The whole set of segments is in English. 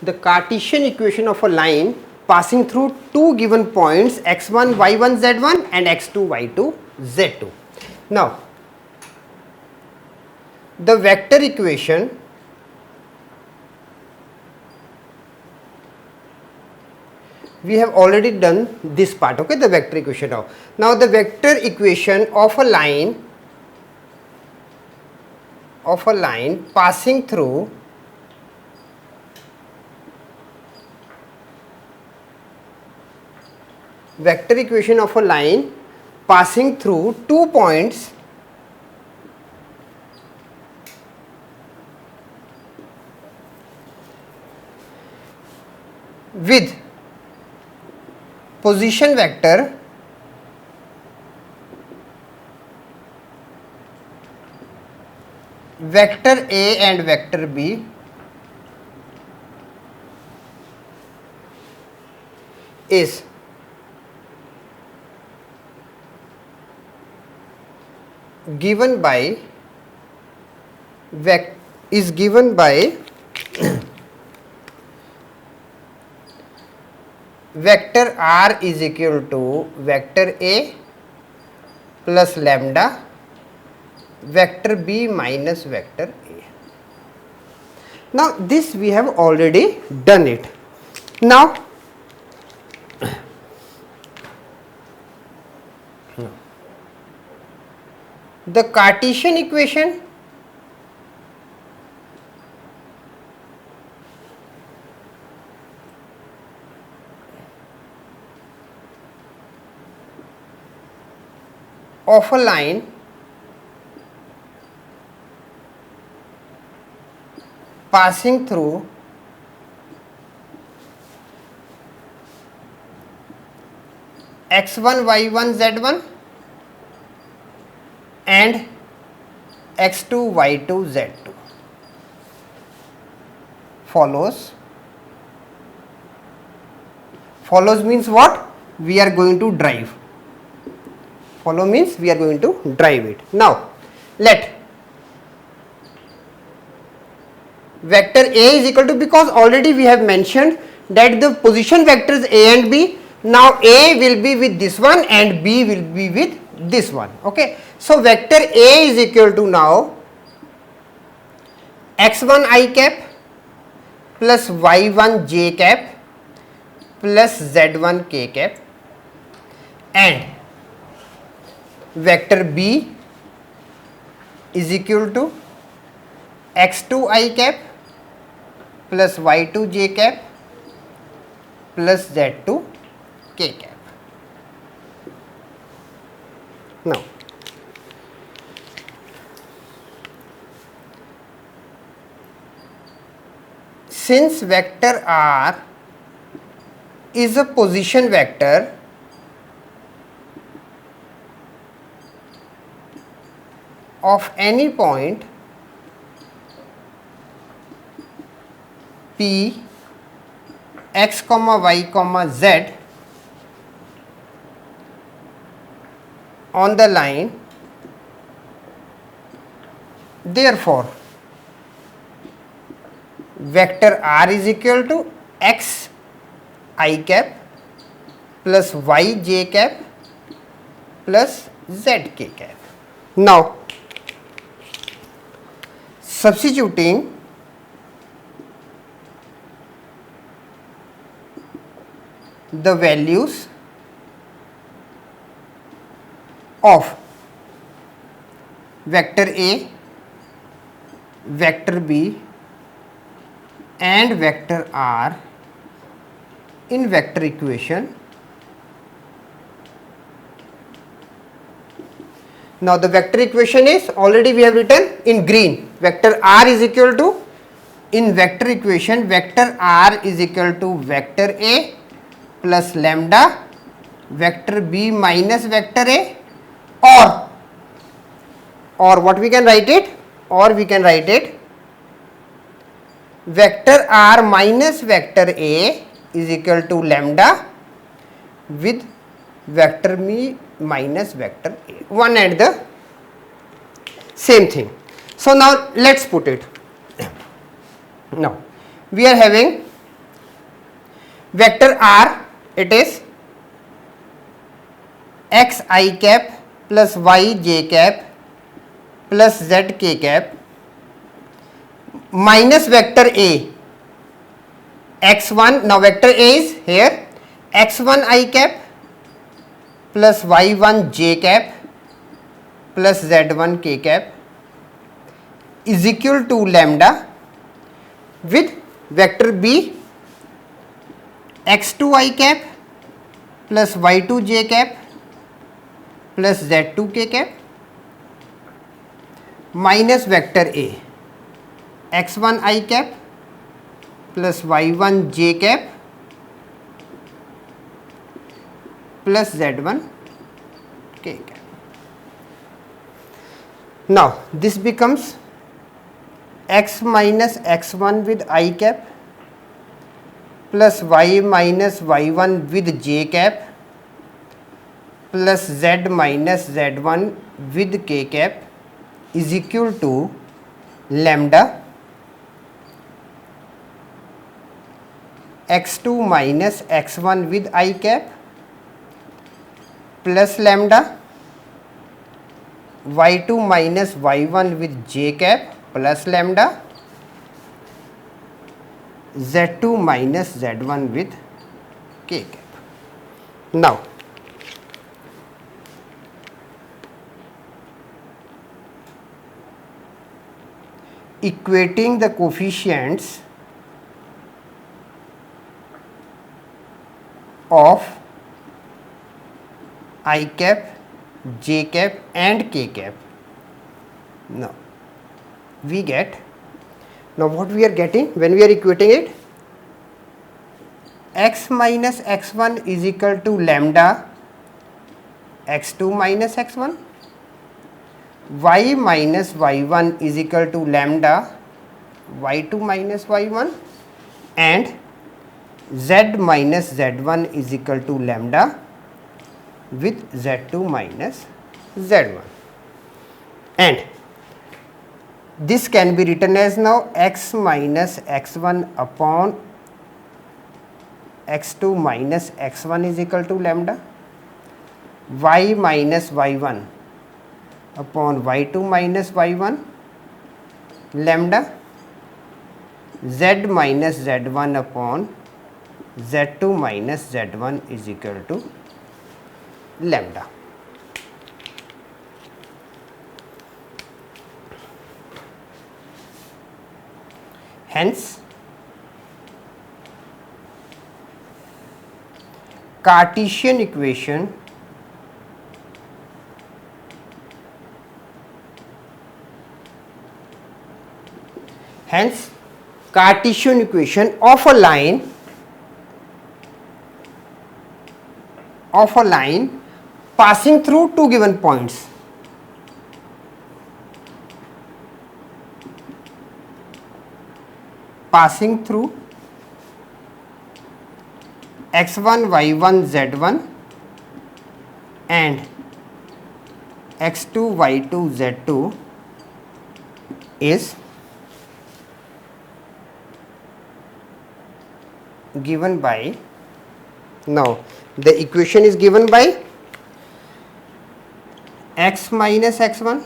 the Cartesian equation of a line passing through two given points x1 y1 z1 and x2 y2 z2. Now the vector equation we have already done this part, okay, the vector equation now. Now the vector equation of a line passing through two points with position vector A and vector B is given by vector r is equal to vector A plus lambda vector B minus vector A. Now this we have already done it. Now the Cartesian equation of a line passing through x1 y1 z1 and x2 y2 z2 follows means what? We are going to drive. Follow means we are going to drive it. Now let vector A is equal to, because already we have mentioned that the position vectors A and B, now A will be with this one and B will be with this one, okay. So vector A is equal to now x1 I cap plus y1 j cap plus z1 k cap, and vector B is equal to x2 I cap plus y2 j cap plus z2 k cap. Now since vector r is a position vector, of any point P x comma y comma z on the line, therefore vector r is equal to x I cap plus y j cap plus z k cap. Now substituting the values of vector A, vector B and vector R in vector equation. Now the vector equation is already we have written in green. Vector R is equal to, in vector equation vector R is equal to vector A plus lambda vector B minus vector A, or what we can write it, or we can write it vector R minus vector A is equal to lambda with vector B minus vector A, one and the same thing. So now let's put it. Now we are having vector r, it is x I cap plus y j cap plus z k cap minus vector a x1. Now vector a is here x1 I cap plus y1 j cap plus z1 k cap is equal to lambda with vector b x2 I cap plus y2 j cap plus z2 k cap minus vector a x1 I cap plus y1 j cap plus z1 k cap. Now this becomes x minus x1 with I cap plus y minus y1 with j cap plus z minus z1 with k cap is equal to lambda x2 minus x1 with I cap plus lambda y2 minus y1 with j cap plus lambda z2 minus z1 with k cap. Now equating the coefficients of I cap, j cap and k cap. Now we get, now what we are getting when we are equating it, x minus x1 is equal to lambda x2 minus x1, y minus y1 is equal to lambda y2 minus y1 and z minus z1 is equal to lambda with z2 minus z1, and this can be written as now x minus x1 upon x2 minus x1 is equal to lambda, y minus y1 upon y2 minus y1 lambda, z minus z1 upon z2 minus z1 is equal to lambda. Hence Cartesian equation of a line passing through two given points x1 y1 z1 and x2 y2 z2 is given by, now the equation is given by x minus x1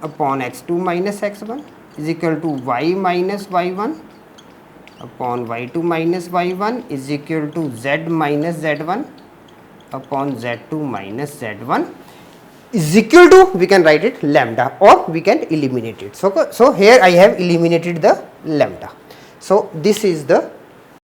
upon x2 minus x1 is equal to y minus y1 upon y2 minus y1 is equal to z minus z1 upon z2 minus z1 is equal to, we can write it lambda, or we can eliminate it. So here I have eliminated the lambda. So this is the